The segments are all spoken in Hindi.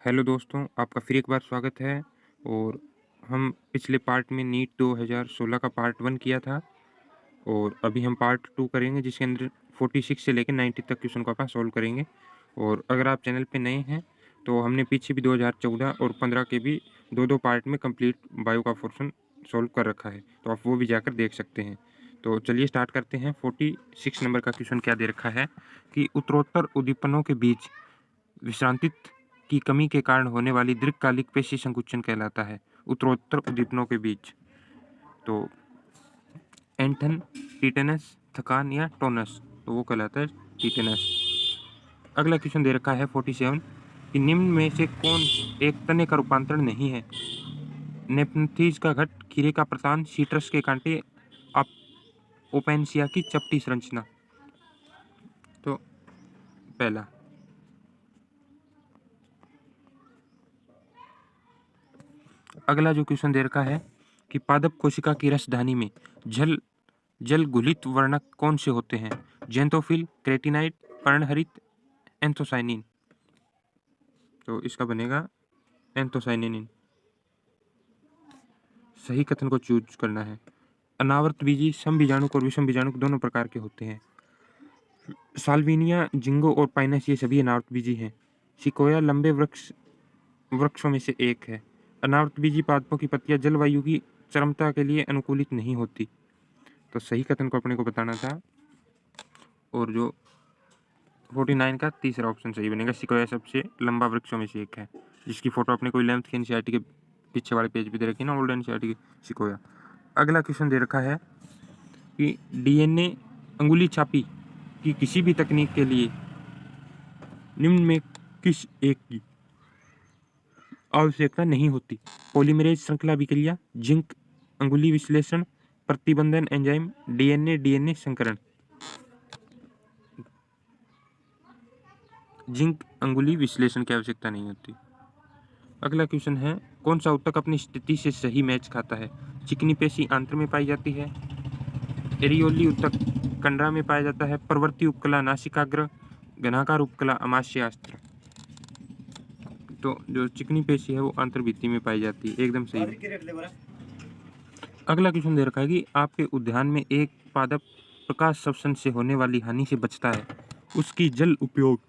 हेलो दोस्तों, आपका फिर एक बार स्वागत है। और हम पिछले पार्ट में नीट 2016 का पार्ट 1 किया था और अभी हम पार्ट 2 करेंगे जिसके अंदर 46 से लेकर 90 तक क्वेश्चन को अपन सॉल्व करेंगे। और अगर आप चैनल पे नए हैं तो हमने पीछे भी 2014 और 15 के भी दो पार्ट में कंप्लीट बायो का पोर्शन सॉल्व कर रखा है, तो आप वो भी जाकर देख सकते हैं। तो चलिए स्टार्ट करते हैं। 46 नंबर का क्वेश्चन क्या दे रखा है कि उत्तरोत्तर उद्दीपनों के बीच विश्रांतित की कमी के कारण होने वाली दीर्घकालिक पेशी संकुचन कहलाता है। उत्तरोत्तर उद्दीपनों के बीच तो एंठन, टीटेनस, थकान या टोनस, तो वो कहलाता है टीटेनस। अगला क्वेश्चन दे रखा है 47 कि निम्न में से कौन एक तने का रूपांतरण नहीं है? नेपथीज का घट, खीरे का प्रतान, सीट्रस के कांटे, ओपेनसिया की चपटी संरचना। तो पहला। अगला जो क्वेश्चन दे रखा है कि पादप कोशिका की रसधानी में जल घुलित वर्णक कौन से होते हैं? जेंथोफिल, क्रेटिनाइड, पर्णहरित, एंथोसाइनिन। तो इसका बनेगा एंथोसाइनिन। सही कथन को चूज करना है। अनावर्त बीजी समबीजाणुक और विषम बीजाणुक दोनों प्रकार के होते हैं। साल्विनिया, जिंगो और पाइनस ये सभी अनावर्त बीजी हैं। सिकोया लंबे वृक्षों में से एक है। अनावर्त बीजी पादपों की पत्तियां जलवायु की चरमता के लिए अनुकूलित नहीं होती। तो सही कथन को अपने को बताना था। और जो 49 का तीसरा ऑप्शन सही बनेगा। सिकोया सबसे लंबा वृक्षों में से एक है, जिसकी फोटो अपने को 11th के एनसीईआरटी के पीछे वाले पेज पे दे रखी है ना, ओल्ड एनसीईआरटी की सिकोया। अगला क्वेश्चन दे रखा है कि डीएनए अंगुली छापी की किसी भी तकनीक के लिए निम्न में किस एक की आवश्यकता नहीं होती? पॉलीमरेज श्रृंखला अभिक्रिया, जिंक अंगुली विश्लेषण, प्रतिबंधन एंजाइम, डीएनए संकरण। जिंक अंगुली विश्लेषण की आवश्यकता नहीं होती। अगला क्वेश्चन है कौन सा ऊतक अपनी स्थिति से सही मैच खाता है? चिकनी पेशी आंत्र में पाई जाती है, एरियोली ऊतक कंडरा में पाया जाता है, प्रवर्ती उपकला नासिकाग्र, घनाकार उपकला अमाशयास्त्र। तो जो चिकनी पेशी है वो आंतरभित्ति में पाई जाती है, एकदम सही। अगला क्वेश्चन दे रखा है कि आपके उद्यान में एक पादप प्रकाश श्वसन से होने वाली हानि से बचता है, उसकी जल उपयोग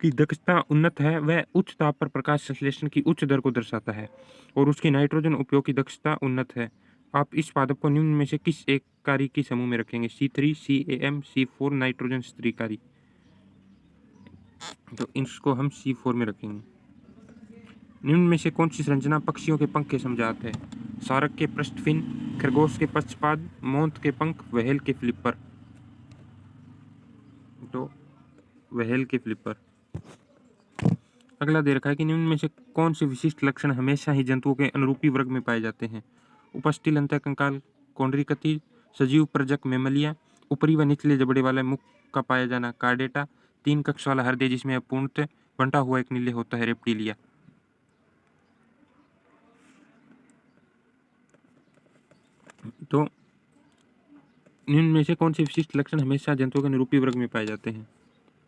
की दक्षता उन्नत है, वह उच्च ताप पर प्रकाश संश्लेषण की उच्च दर को दर्शाता है और उसकी नाइट्रोजन उपयोग की दक्षता उन्नत है। आप इस पादप को निम्न में से किस एक कारी की समूह में रखेंगे? C3, CAM, C4 nitrogen स्त्रीकारी। तो इसको हम C4 में रखेंगे। निम्न में से कौन सी संरचना पक्षियों के पंख के समजात है? सारक के पृष्ठफिन, खरगोश के पक्षपाद, मोंत के पंख, व्हेल के फ्लिपर। तो व्हेल के फ्लिपर। अगला दे रखा है कि निम्न में से कौन से विशिष्ट लक्षण हमेशा ही जंतुओं के अनुरूपी वर्ग में पाए जाते हैं? उपस्थिल अंतःकंकाल कौंड्रिकथि, सजीव प्रजक मेमलिया, ऊपरी व निचले जबड़े वाले मुख का पाया जाना कार्डेटा, 3 कक्ष वाला हृदय जिसमें अपूर्णतः बंटा हुआ एक नीले होता है रेप्टिलिया। तो निम्न में से कौन से विशिष्ट लक्षण हमेशा जंतुओं के अनुरूपी वर्ग में पाए जाते हैं?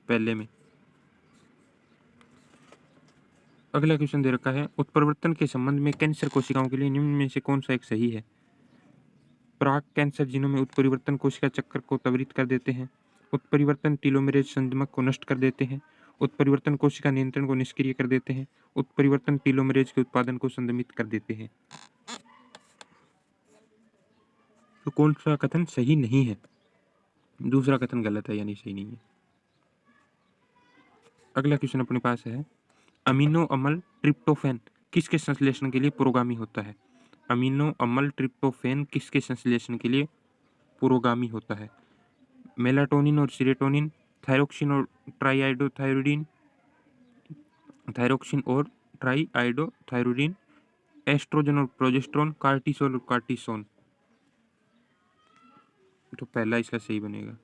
पहले में। अगला क्वेश्चन दे रखा है उत्परिवर्तन के संबंध में कैंसर कोशिकाओं के लिए निम्न में से कौन सा एक सही है? प्राक कैंसर जीनों में उत्परिवर्तन कोशिका चक्र को त्वरित कर देते हैं, उत्परिवर्तन टीलोमेरेज संदमक को नष्ट कर देते हैं, उत्परिवर्तन कोशिका नियंत्रण को निष्क्रिय कर देते हैं, उत्परिवर्तन टीलोमेरेज के उत्पादन को संदमित कर देते हैं। तो कौन सा कथन सही नहीं है? दूसरा कथन गलत है, यानी सही नहीं है। अगला क्वेश्चन अपने पास है अमीनो अम्ल ट्रिप्टोफैन किसके संश्लेषण के लिए पुरोगामी होता है? अमीनो अम्ल ट्रिप्टोफैन किसके संश्लेषण के लिए पुरोगामी होता है? मेलाटोनिन और सीरोटोनिन, थायरोक्सिन और ट्राईआइडोथायरोडिन, थायरोक्सिन और ट्राईआइडोथायरोडिन, एस्ट्रोजन और प्रोजेस्टेरोन, कार्टिसोल और कार्टिसोन। तो पहला इसका सही बनेगा।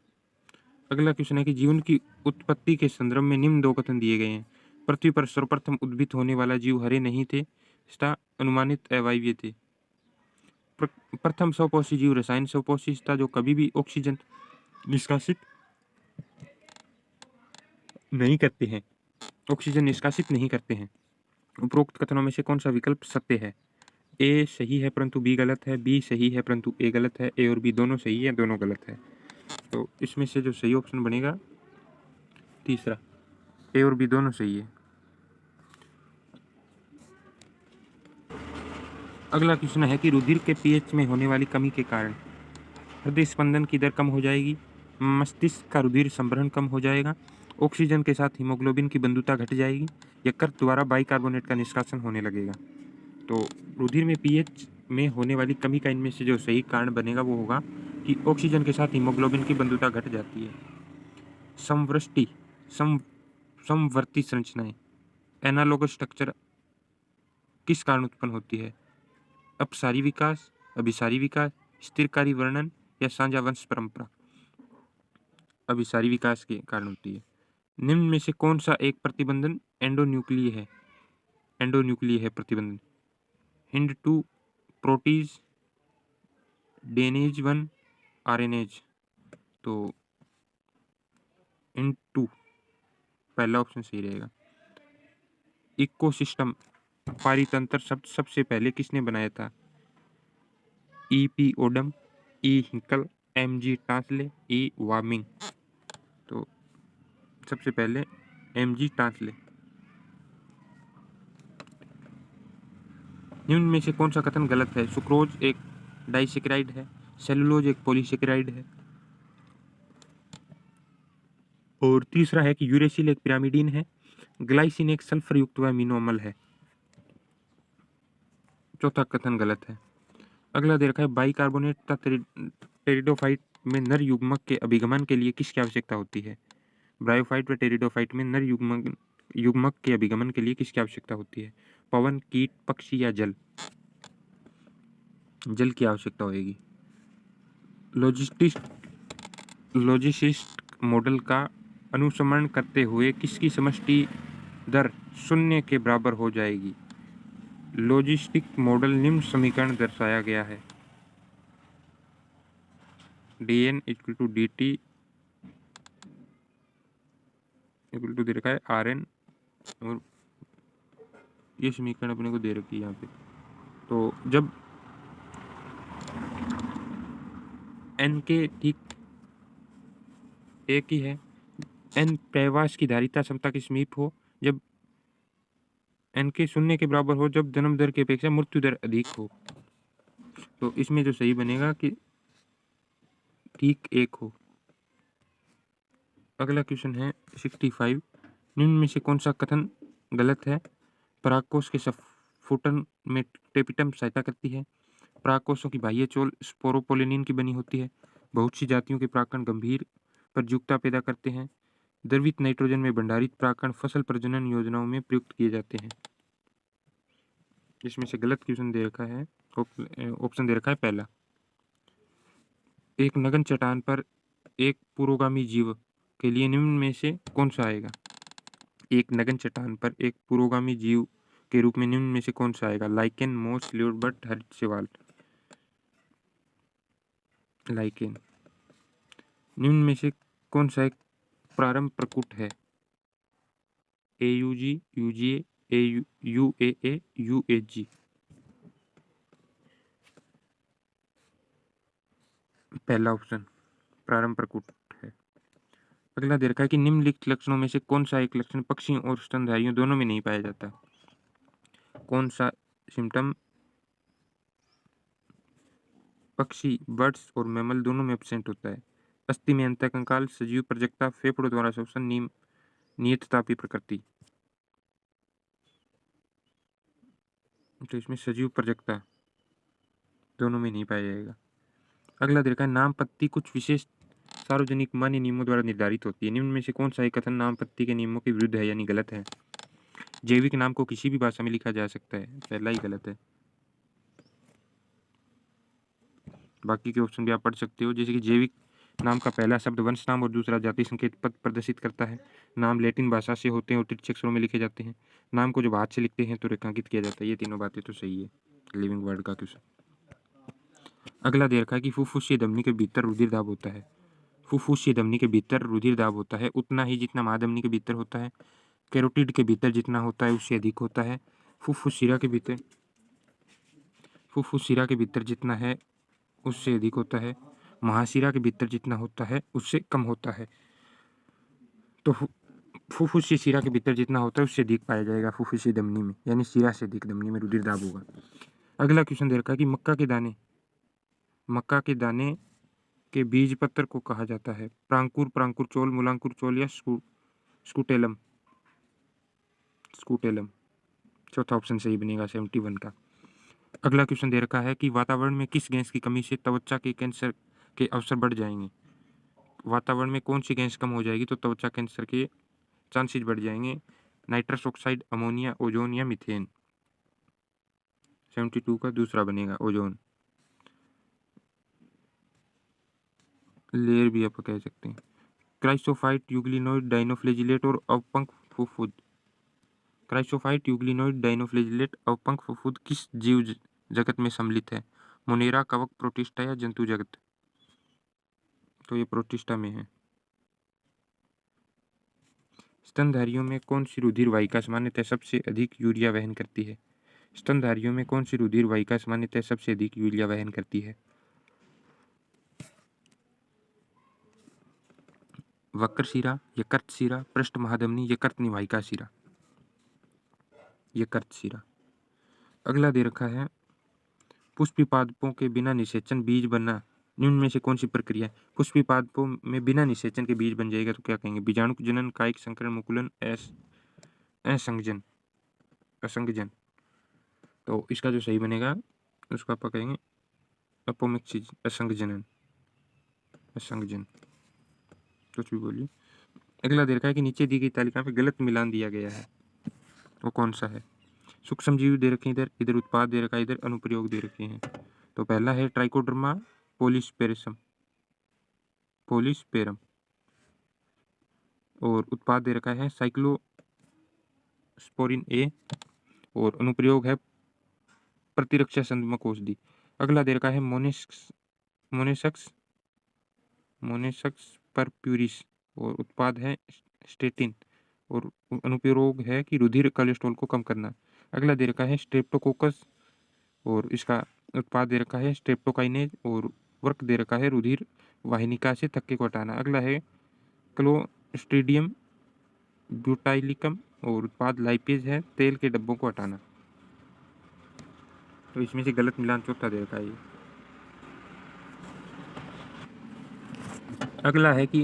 अगला क्वेश्चन है कि जीवन की उत्पत्ति के संदर्भ में निम्न दो कथन दिए गए हैं। पृथ्वी पर सर्वप्रथम उद्भित होने वाला जीव हरे नहीं थे तथा अनुमानित अवायवीय थे। प्रथम स्वपोषी जीव रसायन स्वपोषी था जो कभी भी ऑक्सीजन निष्कासित नहीं करते हैं ऑक्सीजन निष्कासित नहीं करते हैं। उपरोक्त कथनों में से कौन सा विकल्प सत्य है? ए सही है परंतु बी गलत है, बी सही है परंतु ए गलत है, ए और बी दोनों सही है, दोनों गलत है। तो इसमें से जो सही ऑप्शन बनेगा तीसरा, ए और बी दोनों सही है। अगला क्वेश्चन है कि रुधिर के पीएच में होने वाली कमी के कारण हृदय स्पंदन की दर कम हो जाएगी, मस्तिष्क का रुधिर संभरण कम हो जाएगा, ऑक्सीजन के साथ हीमोग्लोबिन की बंधुता घट जाएगी या कर्क द्वारा बाइकार्बोनेट का निष्कासन होने लगेगा। तो रुधिर में पीएच में होने वाली कमी का इनमें से जो सही कारण बनेगा वो होगा कि ऑक्सीजन के साथ हीमोग्लोबिन की बंधुता घट जाती है। समवृष्टि समवर्ती संरचनाएं एनालोगस स्ट्रक्चर किस कारण उत्पन्न होती है? अपसारी विकास, अभिसारी विकास, स्थिरकारी वर्णन या साझा वंश परंपरा? अभिसारी विकास के कारण होती है। निम्न में से कौन सा एक प्रतिबंधन एंडोन्यूक्लीय है? एंडोन्यूक्लीय है प्रतिबंधन। हिंड2 प्रोटीज, डेनेज 1 आरएनएज। तो हिंड2 पहला ऑप्शन सही रहेगा। इकोसिस्टम पारितंत्र शब्द सबसे पहले किसने बनाया था? E P. Odum, E. Hinkle, M G. Tansley, E. Warming. तो सबसे पहले एम.जी. टांसले। निम्न में से कौन सा कथन गलत है? सुक्रोज एक डाइसेकेराइड है, सेलुलोज एक पॉलीसेकेराइड है, और तीसरा है कि यूरेसिल एक पिरामिडीन है, ग्लाइसिन एक सल्फर युक्त अमीनो अम्ल है। चौथा कथन गलत है। अगला दे रखा है बाइकार्बोनेट तथा टेरिडोफाइट में नर युग्मक के अभिगमन के लिए किसकी आवश्यकता होती है? ब्रायोफाइट व टेरिडोफाइट में नर युग्मक के अभिगमन के लिए किसकी आवश्यकता होती है? पवन, कीट, पक्षी या जल? जल की आवश्यकता होगी। लॉजिस्टिक मॉडल का अनुसरण करते हुए किसकी समष्टि दर शून्य के बराबर हो जाएगी? लॉजिस्टिक मॉडल निम्न समीकरण दर्शाया गया है। dn equal to dt equal to दे रखा है rn, और ये समीकरण अपने को दे रखी है यहाँ पे। तो जब n के ठीक एक ही है, n प्रवास की धारिता क्षमता के समीप हो, जब n के शून्य के बराबर हो, जब जन्म दर की अपेक्षा मृत्यु दर अधिक हो। तो इसमें जो सही बनेगा कि ठीक एक हो। अगला क्वेश्चन है 65। निम्न में से कौन सा कथन गलत है? परागकोश के स्फुटन में टेपिटम सहायता करती है, परागकोशों की बाह्य चोल स्पोरोपोलिनिन की बनी होती है, बहुत सी जातियों के परागकण गंभीर प्रजुकता पैदा करते हैं, द्रवित नाइट्रोजन में भंडारित परागकण फसल प्रजनन योजनाओं में प्रयुक्त किए जाते हैं। इसमें से गलत क्वेश्चन दे रखा है, ऑप्शन दे रखा है पहला। एक नग्न चट्टान पर एक पुरोगामी जीव के लिए निम्न में से कौन सा आएगा? एक नग्न चट्टान पर एक पुरोगामी जीव के रूप में निम्न में से कौन सा आएगा? लाइकेन, मोस, ल्यूडबर्ट, हरित शैवाल? लाइकेन। निम्न में से कौन सा एक प्रारंभ प्रकट है? AUG, UGA, UAA, UAG? पहला ऑप्शन प्रारंभ प्रकट है। अगला दे रखा है कि निम्नलिखित लक्षणों में से कौन सा एक लक्षण पक्षियों और स्तनधारियों दोनों में नहीं पाया जाता? कौन सा सिम्टम पक्षी, बर्ड्स और मैमल दोनों में एब्सेंट होता है? अस्थि में अंतःकंकाल, सजीव प्रजक्ता, फेफड़ों द्वारा श्वसन, नियततापी प्रकृति? तो इसमें सजीव प्रजक्ता दोनों में नहीं पाया जाएगा। अगला देखा है नामपत्ति कुछ विशेष सार्वजनिक मान्य नियमों द्वारा निर्धारित होती है। निम्न में से कौन सा एक कथन नामपत्ति के नियमों के विरुद्ध है यानी गलत है? जैविक नाम को किसी भी भाषा में लिखा जा सकता है, पहला ही गलत है। बाकी के ऑप्शन भी आप पढ़ सकते हो, जैसे कि जैविक नाम का पहला शब्द वंश नाम और दूसरा जाति संकेत पद प्रदर्शित करता है। नाम लैटिन भाषा से होते हैं और तिरछे अक्षरों में लिखे जाते हैं। नाम को जब हाथ से लिखते हैं तो रेखांकित किया जाता है। ये तीनों बातें तो सही है लिविंग वर्ड का क्वेश्चन। अगला दे रखा है कि फुफ्फुसीय धमनी के भीतर रुधिर दाब होता है। फुफ्फुसीय धमनी के भीतर रुधिर दाब होता है उतना ही जितना महाधमनी के भीतर होता है। कैरोटिड के भीतर जितना होता है उससे अधिक होता है। फुफ्फुस शिरा के भीतर जितना है उससे अधिक होता है। महाशिरा के भीतर जितना होता है उससे कम होता है। तो फुफ्फुस शिरा के भीतर जितना होता है उससे अधिक पाया जाएगा फुफ्फुसी धमनी में, यानी शिरा से अधिक धमनी में रुधिर दाब होगा। अगला क्वेश्चन दे रखा है कि मक्का के दाने के बीज पत्र को कहा जाता है प्रांकुर, प्रांकुर चोल, मूलांकुर चोल या स्कूटेलम। चौथा ऑप्शन सही बनेगा 71 का। अगला क्वेश्चन दे रखा है कि वातावरण में किस गैस की कमी से त्वचा के कैंसर के अवसर बढ़ जाएंगे। वातावरण में कौन सी गैस कम हो जाएगी तो त्वचा कैंसर के चांसेस बढ़ जाएंगे। नाइट्रस ऑक्साइड, अमोनिया, ओजोन या मीथेन। 72 का दूसरा बनेगा ओजोन। लेयर भी आप कह सकते हैं। क्राइसोफाइट, यूग्लिनोइड, डाइनोफ्लेजिलेट और अवपंख फुफुद। क्राइसोफाइट, यूग्लिनोइड, डाइनोफ्लेजिलेट, अवपंख फुफुद किस जीव जगत में सम्मिलित है। मोनेरा, कवक, प्रोटिस्टा या जंतु जगत। तो ये प्रोटिस्टा में है। स्तनधारियों में कौन सी रुधिर वाहिका सामान्यतः सबसे अधिक यूरिया वहन करती है। स्तनधारियों में कौन सी रुधिर वाहिका सामान्यतः सबसे अधिक यूरिया वहन करती है। वक्र शिरा, यकृत शिरा, पृष्ठ महाधमनी, यकृत निवाहिका शिरा। यकृत शिरा। अगला दे रखा है पुष्पी पादपों के बिना निषेचन बीज बनना निम्न में से कौन सी प्रक्रिया है। पुष्पी पादपों में बिना निषेचन के बीज बन जाएगा तो क्या कहेंगे। बीजाणु जनन, कायिक संकरण, मुकुलन, असंगजन। तो इसका जो सही बनेगा उसको आप कहेंगे अपोमिक्सिस, असंगजनन, कुछ भी बोलिए। अगला दे रखा है कि नीचे दी गई तालिका में गलत मिलान दिया गया है, वो कौन सा है। सूक्ष्म जीव दे रखे हैं इधर उत्पाद दे रखा है, इधर अनुप्रयोग दे रखे हैं। तो पहला है ट्राइकोडर्मा पोलिस्पेरम और उत्पाद दे रखा है साइक्लोस्पोरिन ए और अनुप्रयोग है प्रतिरक्षा संदमक औषधि। अगला दे रखा है मोनेसक्स परप्यूरिस और उत्पाद है स्टेटिन और अनुप्रयोग है कि रुधिर कोलेस्ट्रॉल को कम करना। अगला दे रखा है स्ट्रेप्टोकोकस और इसका उत्पाद दे रखा है स्ट्रेप्टोकाइनेज और वर्क दे रखा है रुधिर वाहिनिका से थक्के को हटाना। अगला है क्लोस्ट्रीडियम ब्यूटाइलिकम और उत्पाद लाइपेज है तेल के डब्बों को हटाना। तो इसमें से गलत मिलान चौथा दे रखा है ये। अगला है कि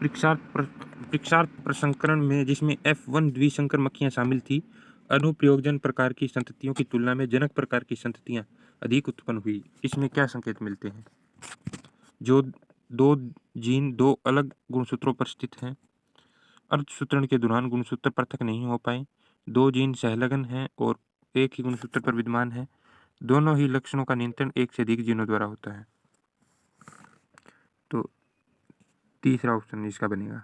परीक्षार्थ प्रसंस्करण में जिसमें F1 द्विसंकर मक्खियां शामिल थी, अनुप्रयोजन प्रकार की संततियों की तुलना में जनक प्रकार की संततियां अधिक उत्पन्न हुई। इसमें क्या संकेत मिलते हैं। जो दो जीन दो अलग गुणसूत्रों पर स्थित हैं, अर्धसूत्रण के दौरान गुणसूत्र पृथक नहीं हो पाए, दो जीन सहलग्न हैं और एक ही गुणसूत्र पर विद्यमान है, दोनों ही लक्षणों का नियंत्रण एक से अधिक जीनों द्वारा होता है। तो तीसरा ऑप्शन इसका बनेगा।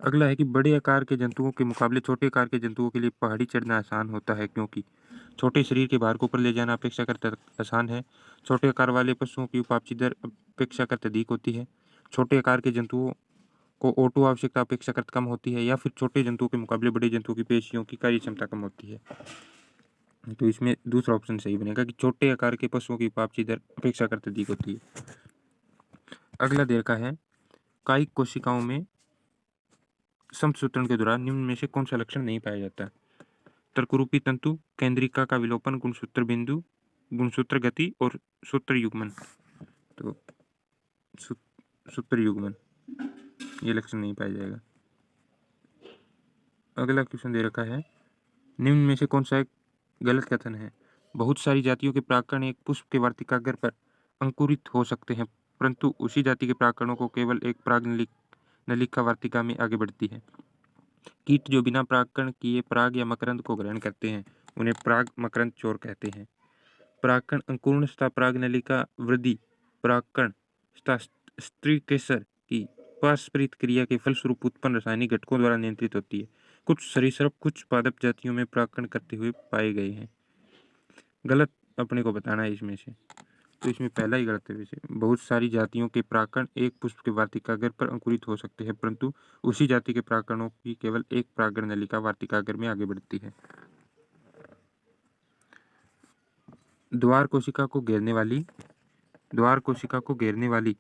अगला है कि बड़े आकार के जंतुओं के मुकाबले छोटे आकार के जंतुओं के लिए पहाड़ी चढ़ना आसान होता है क्योंकि छोटे शरीर के भार को ऊपर ले जाना अपेक्षाकृत आसान है। छोटे आकार वाले पशुओं की उपापचय दर अपेक्षाकृत अधिक होती है। छोटे आकार के जंतुओं को O2 आवश्यकता अपेक्षाकृत कम होती है या फिर छोटे जंतुओं के मुकाबले बड़े जंतुओं की पेशियों की कार्य क्षमता कम होती है। तो इसमें दूसरा ऑप्शन सही बनेगा कि छोटे आकार के पशुओं की उपापचय दर अपेक्षाकृत अधिक होती है। अगला दे रखा है कायिक कोशिकाओं में समसूत्रण के दौरान निम्न में से कौन सा लक्षण नहीं पाया जाता। तर्करूपी तंतु, केंद्रिका का विलोपन, गुणसूत्र बिंदु, गुणसूत्र गति और सूत्र युग्मन। तो सूत्र युग्मन ये लक्षण नहीं पाया जाएगा। अगला क्वेश्चन दे रखा है निम्न में से कौन सा एक गलत कथन है। बहुत सारी जातियों के परागकण एक पुष्प के वार्तिकाग्र पर अंकुरित हो सकते हैं परंतु उसी जाति के परागकणों को केवल एक पराग नलिका वार्तिका में आगे बढ़ती है। कीट जो बिना परागकण किए पराग या मकरंद को ग्रहण करते हैं उन्हें पराग मकरंद चोर कहते हैं। परागकण अंकुरण तथा पराग नलिका वृद्धि परागकण तथा स्त्री केसर की पारस्परिक क्रिया के फलस्वरूप उत्पन्न रासायनिक घटकों द्वारा नियंत्रित होती है। कुछ सरीसृप कुछ पादप जातियों में परागकण करते हुए पाए गए हैं। गलत अपने को बताना है इसमें से। तो इसमें पहला ही गलत है। वैसे बहुत सारी जातियों के प्राकरण एक पुष्प के वार्तिकाग्र पर अंकुरित हो सकते हैं, परंतु उसी जाति के प्राकरणों की केवल एक परागण नलिका वार्तिकाग्र में आगे बढ़ती है। द्वार कोशिका को घेरने वाली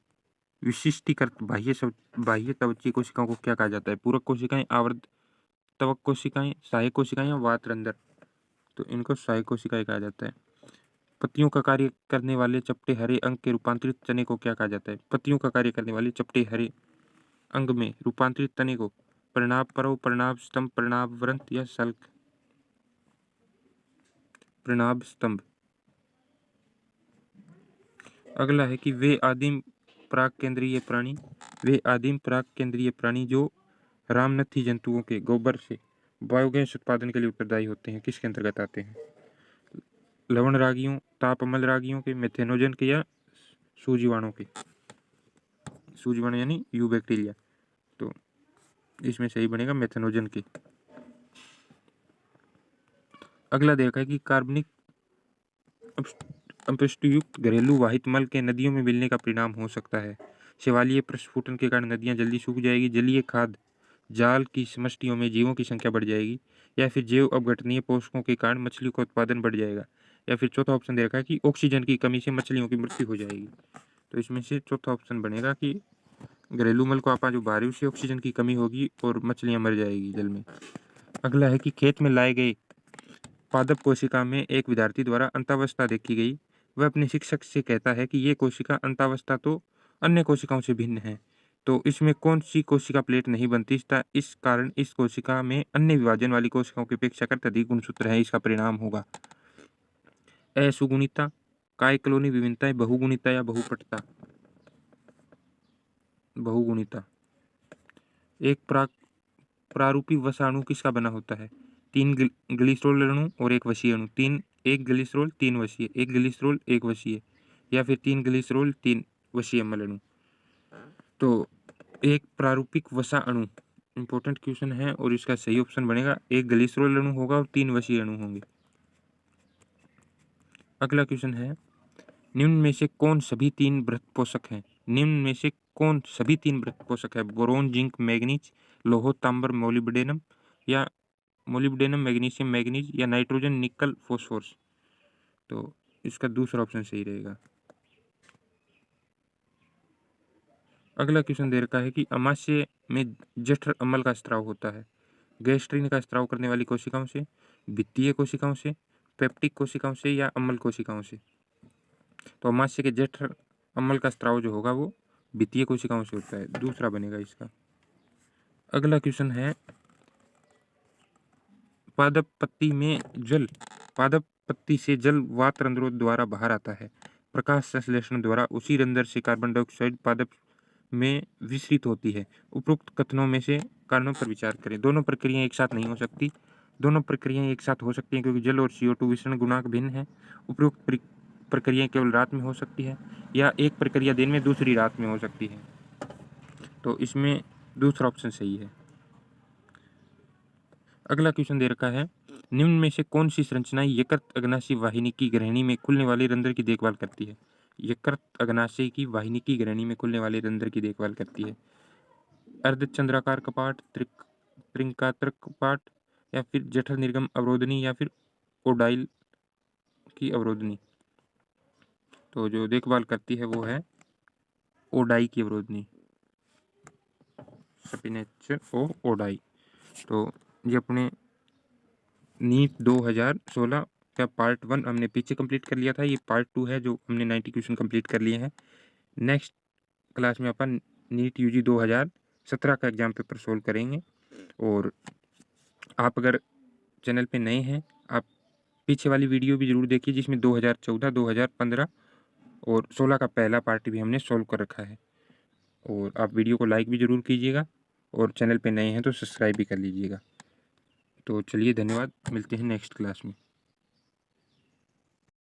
विशिष्टीकृत बाह्य त्वचीय कोशिकाओं को क्या कहा जाता है? पूरक कोशिकाएं, आवर्त त्वक कोशिकाएं, सहायक कोशिकाएं या वातरंध्र? तो इनको सहायक कोशिकाएं कहा जाता है। पत्तियों का कार्य करने वाले चपटे हरे अंग के रूपांतरित तने को क्या कहा जाता है? पत्तियों का कार्य करने वाले चपटे हरे अंग में रूपांतरित तने को परिणाम पर्व, परिणाम स्तंभ, परिणाम वृंत या सल्क? परिणाम स्तंभ। अगला है कि वे आदिम प्राक केंद्रीय प्राणी जो रामनथी जंतुओं के गोबर से बायोगैस उत्पादन के लिए उत्तरदायी होते हैं, किसके अंतर्गत आते हैं? लवण रागियों, ताप अम्ल रागियों के, मेथेनोजन के या सूजीवाणु के? सूजीवाणु यानी यू बैक्टीरिया। तो इसमें सही बनेगा मेथेनोजन के। अगला देखा है कि कार्बनिक अपशिष्टयुक्त घरेलू वाहित मल के नदियों में मिलने का परिणाम हो सकता है। शैवालीय प्रस्फुटन के कारण नदियां जल्दी सूख जाएगी, जलीय खाद जाल की समष्टियों में जीवों की संख्या बढ़ जाएगी, या फिर जैव अपघटनीय पोषकों के कारण मछलियों का उत्पादन बढ़ जाएगा, या फिर चौथा ऑप्शन दे रखा है कि ऑक्सीजन की कमी से मछलियों की मृत्यु हो जाएगी। तो इसमें से चौथा ऑप्शन बनेगा कि घरेलू मल को आपा जो बाहरी उससे ऑक्सीजन की कमी होगी और मछलियां मर जाएगी जल में। अगला है कि खेत में लाए गए पादप कोशिका में एक विद्यार्थी द्वारा अंतावस्था देखी गई। वह अपने शिक्षक से कहता है कि ये कोशिका अंतावस्था तो अन्य कोशिकाओं से भिन्न है, तो इसमें कौन सी कोशिका प्लेट नहीं बनती? इस कारण इस कोशिका में अन्य विभाजन वाली कोशिकाओं की अपेक्षाकृत अधिक गुणसूत्र है। इसका परिणाम होगा असुगुणिता, काय कॉलोनी विभिन्नताएं, बहुगुणिता या बहुपटता? बहुगुणिता। एक प्रारूपी वसाणु किसका बना होता है? 3 ग्लिसरॉल अणु और एक वशीय अणु। 1 ग्लिसरॉल 3 वशीय, 1 ग्लिसरॉल 1 वशीय, या फिर 3 ग्लिसरॉल 3 वशीय अम्ल अणु? तो एक प्रारूपिक वसा अणु इंपॉर्टेंट क्वेश्चन है और इसका सही ऑप्शन बनेगा 1 ग्लिसरॉल अणु होगा और 3 वशीय अणु होंगे। अगला क्वेश्चन है, निम्न में से कौन सभी 3 बृहत पोषक हैं? बोरोन, जिंक, मैग्नीज, लोह, तांबर, मोलिब्डेनम, या मोलिब्डेनम, मैग्नीशियम, मैग्नीज, या नाइट्रोजन, निकल, फॉस्फोरस? तो इसका दूसरा ऑप्शन सही रहेगा। अगला क्वेश्चन दे रखा है कि अमाशय में जठर अम्ल का स्त्राव होता है गैस्ट्रीन का स्त्राव करने वाली कोशिकाओं से, भित्तीय कोशिकाओं से, पेप्टिक कोशिकाओं से, या अम्ल कोशिकाओं से? तो अमाशय के जठर अम्ल का स्त्राव जो होगा वो भित्तीय कोशिकाओं से होता है, दूसरा बनेगा इसका। अगला क्वेश्चन है, पादप पत्ती से जल वात रंध्रों द्वारा बाहर आता है। प्रकाश संश्लेषण द्वारा उसी रंध्र से कार्बन डाइऑक्साइड पादप में विसरित होती है। उपरोक्त कथनों में से कारणों पर विचार करें। दोनों प्रक्रियाएं एक साथ नहीं हो सकती। दोनों प्रक्रियाएं एक साथ हो सकती हैं क्योंकि जल और CO2 विसरण गुणांक भिन्न है। उपरोक्त प्रक्रियाएं केवल रात में हो सकती है, या एक प्रक्रिया दिन में दूसरी रात में हो सकती है। तो इसमें दूसरा ऑप्शन सही है। अगला क्वेश्चन दे रखा है, निम्न में से कौन सी संरचनाएं यकृत अग्नाशय वाहिनी की ग्रहणी में खुलने वाले रंध्र की देखभाल करती है? यकृत अग्नाशय की वाहिनी की ग्रहणी में खुलने वाले रंध्र की देखभाल करती है। अर्धचंद्राकार कपाट, त्रिंकात्रक कपाट, या फिर जठर निर्गम अवरोधनी, या फिर ओडाइल की अवरोधनी? तो जो देखभाल करती है वो है ओडाई की अवरोधनी, सपिनेचर और ओडाई। तो ये अपने नीट 2016 का पार्ट 1 हमने पीछे कंप्लीट कर लिया था। ये पार्ट 2 है जो हमने 90 क्वेश्चन कंप्लीट कर लिए हैं। नेक्स्ट क्लास में अपन नीट UG 2017 का एग्जाम पेपर सोल्व करेंगे। और आप अगर चैनल पे नए हैं, आप पीछे वाली वीडियो भी जरूर देखिए जिसमें 2014, 2015 और 16 का पहला पार्ट भी हमने सोल्व कर रखा है। और आप वीडियो को लाइक भी ज़रूर कीजिएगा और चैनल पे नए हैं तो सब्सक्राइब भी कर लीजिएगा। तो चलिए, धन्यवाद, मिलते हैं नेक्स्ट क्लास में।